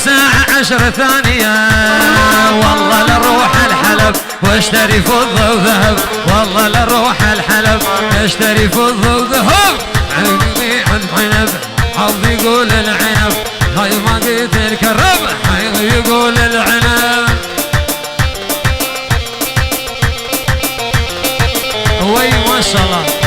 الساعة 10 ثانية والله لروح الحلب واشتري فضة وذهب والله لروح الحلب اشتري فضة وذهب عيني عن عنب حظ يقول العنب هاي ما قلت الكرب حظ يقول العنب وي ما شاء الله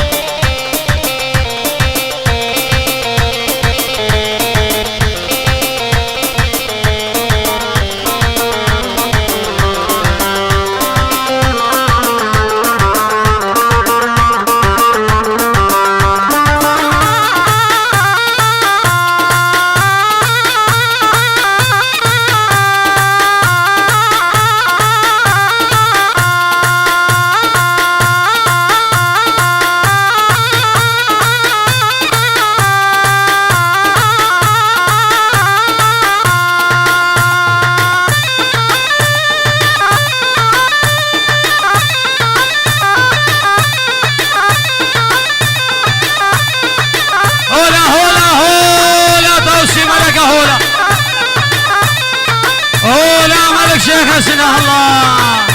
شيخ حسنه الله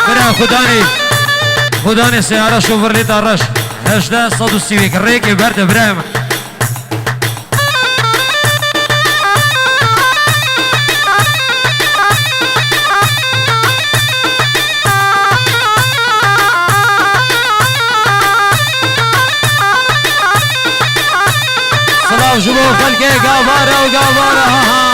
برا خداني سيارة شوفر لي طرش 18 صدو سيويك الريكي برد برايم جبوا خلقي قابارة وقابارة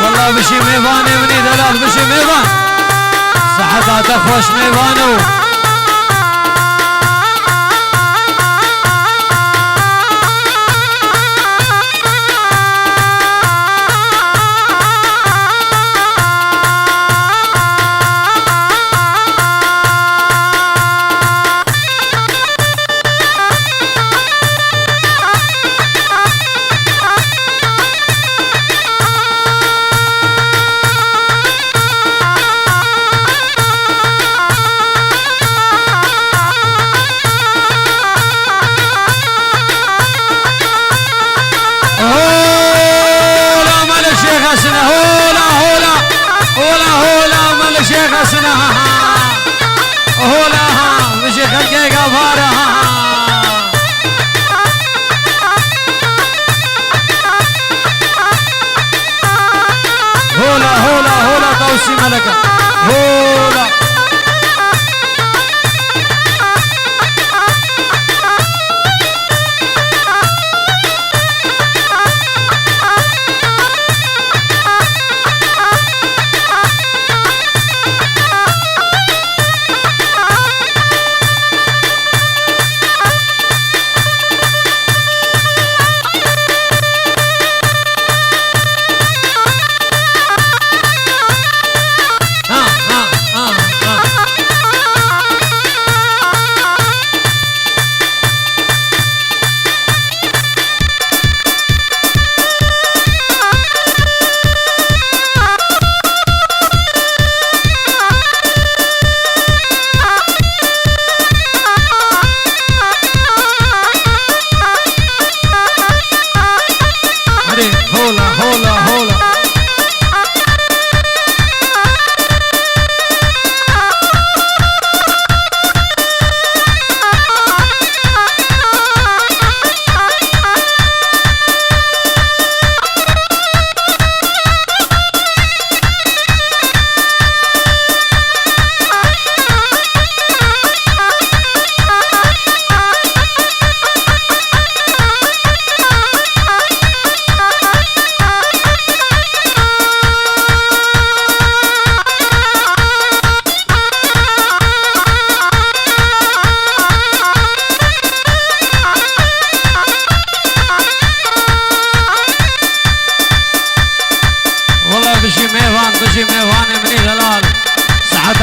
والله بشي ميبان ابني دلال بشي ميبان صحتها تخوش ميبانو ملكة هولا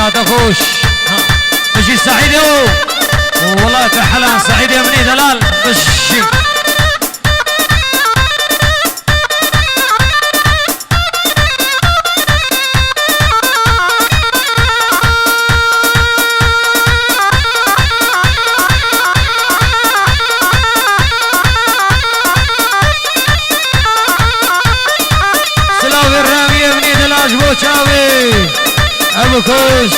تخوش بشي سعيد والله كحلان سعيد يا بني دلال بشي كوش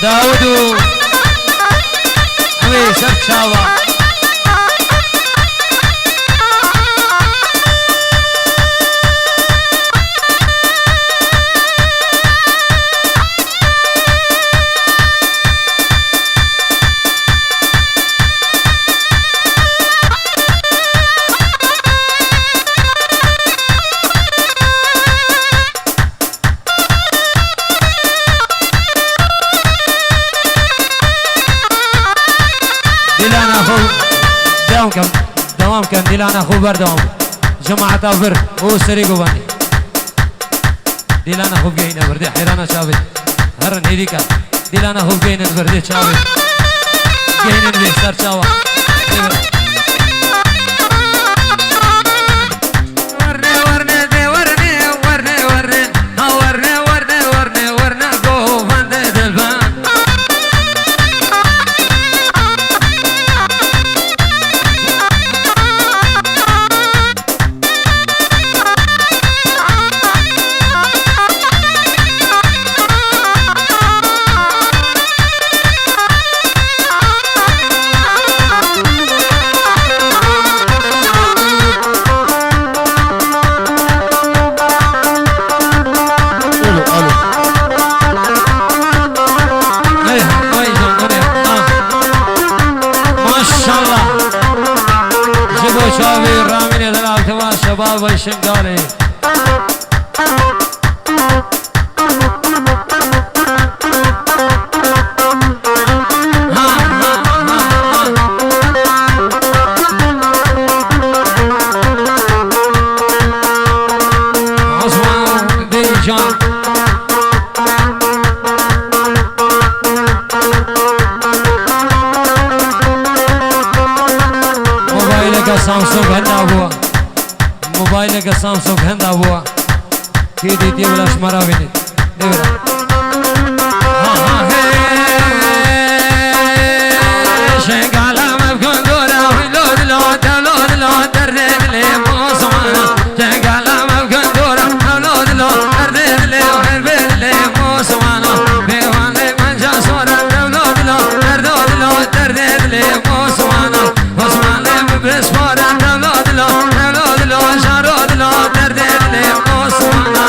داودو امي سبت شاوا دوام كان ديلان اخو بردوام جماعة تافر هو سريقو باني ديلان اخو بقينا بردي حيرانا شابت هرن هيديكا ديلان اخو بقينا بردي شابت بقينا بيستر شاوا شباب الشنقاري عثمان ديجان موبايلك سامسونج هنا ابوه موبايلك سامسونج هندا ابوه كيدي دي ولا شمارا بيني ديورا شنقالا مبكون دورا ولود لود لود لود دردين لي موسوانا شنقالا مبكون دورا ولود لود دردين لي وحربين لي موسوانا بيواني من جاسورا لود لود دردود لود دردين لي موسوانا موسوانا ببسفورا لود لود لود لود شارود لود دردين لي موسوانا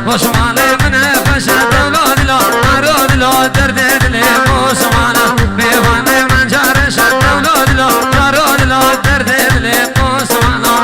وشمالي من فشل دولود لو عرود لو دردد لي موسوانا بيواني من جارش دولود لو عرود لو دردد لي موسوانا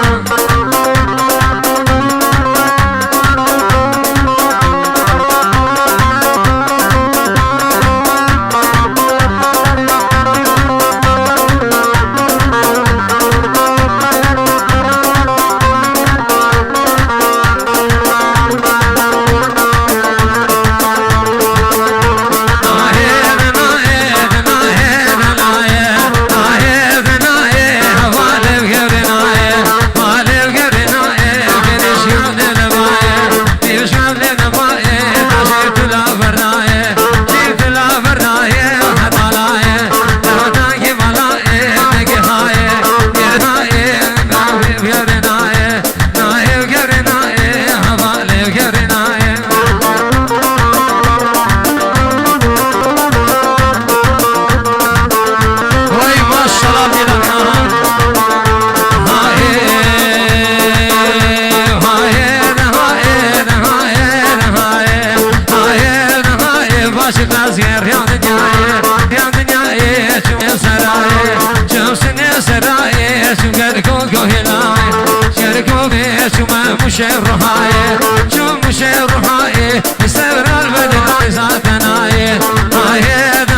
مشير رهاية شو مشير رهاية يستمر البدن ذاتناية هاي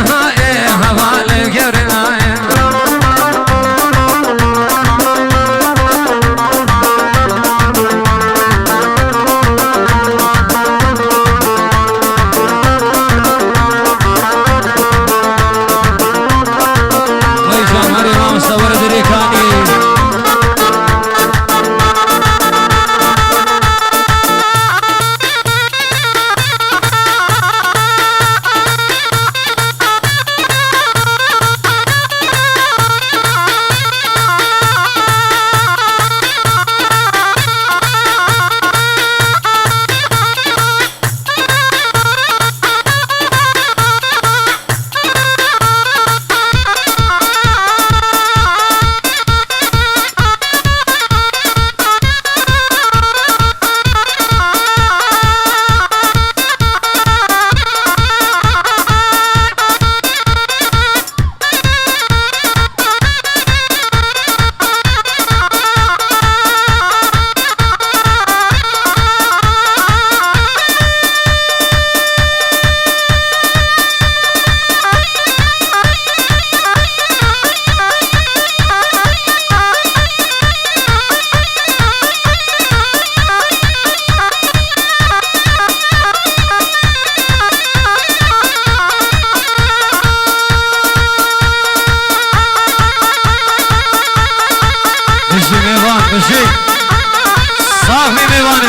هاي هوالي قرناية ويجان مريم ميوان بشي صافي ميوان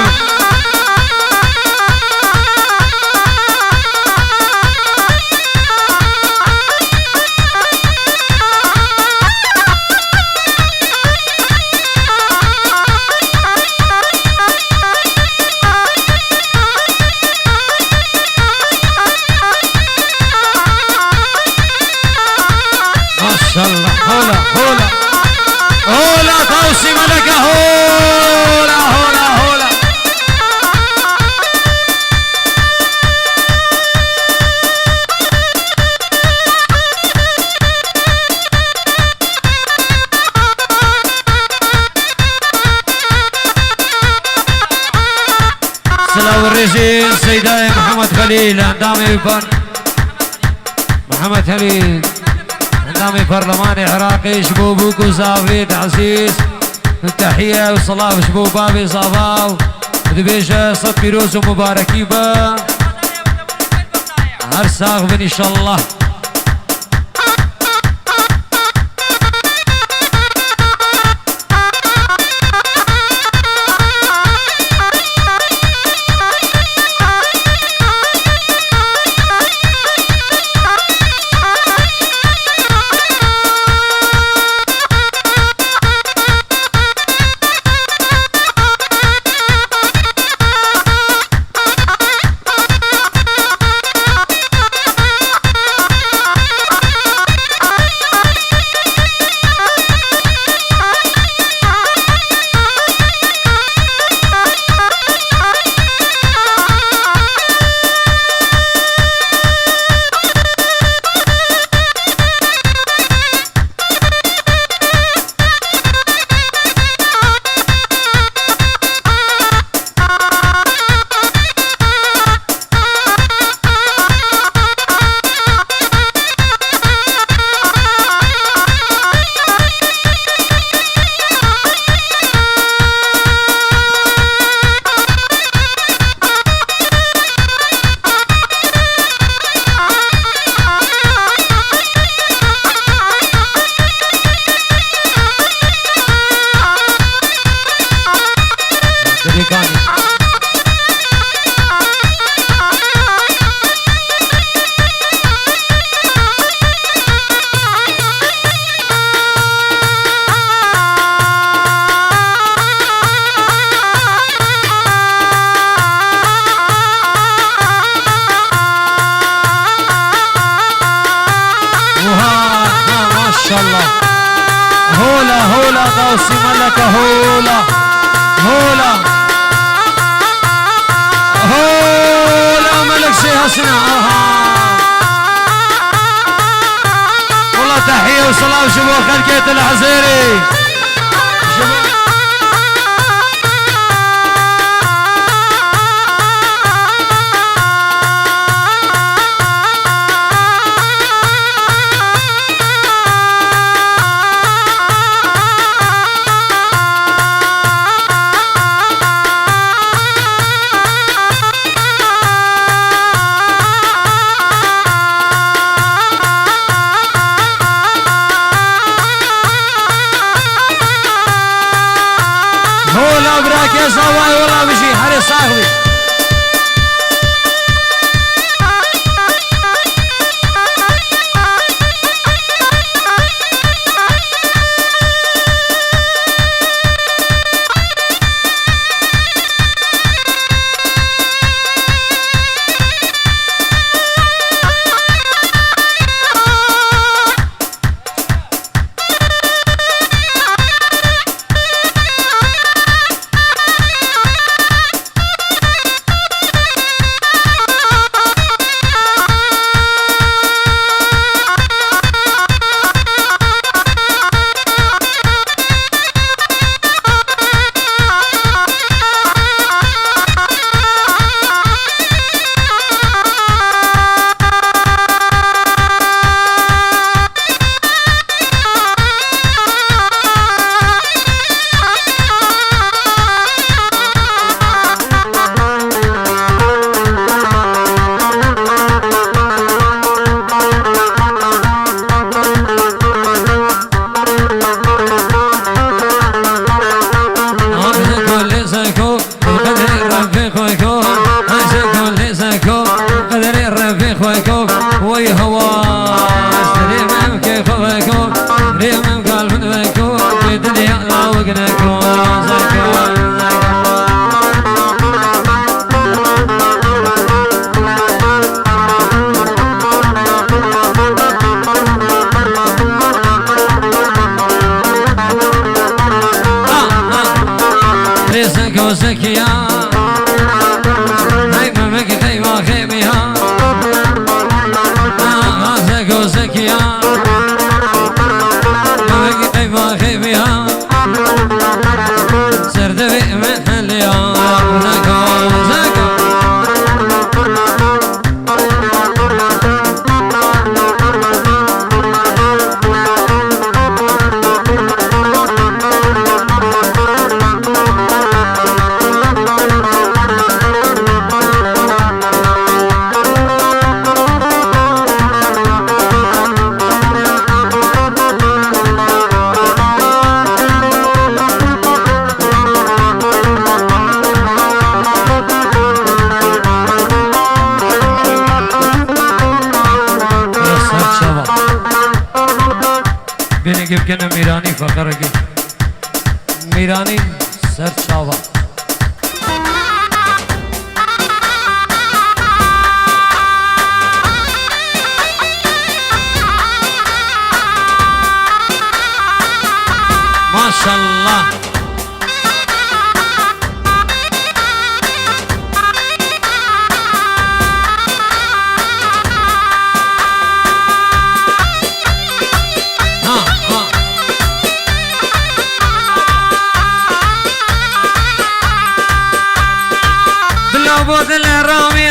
ما شاء الله هولا هولا هولا توصي ملكة هولا هولا هولا سلام الرجال سيداي محمد خليل عندامي بر محمد خليل عندامي برلماني عراقي شبوبك وزافيد عزيز التحية والصلاة شبوب بابي صافاو دبيجة صد بيروز ومباركي با هرساغ بن ان شاء الله هولا هولا غوصي ملكة هولا هولا هولا ملك شي هسنا والله تحية وسلام شبوه خلقية العزيري هولا براك يا صواي والله بشي حريص صاحبي زكيا هاي ممك خيمة خيمها زكو زكيا ممك خيمة خيمها سرد من حليا زكو زكو كنا ميراني فقرقي ميراني سر شاوا ما شاء الله بود الرامي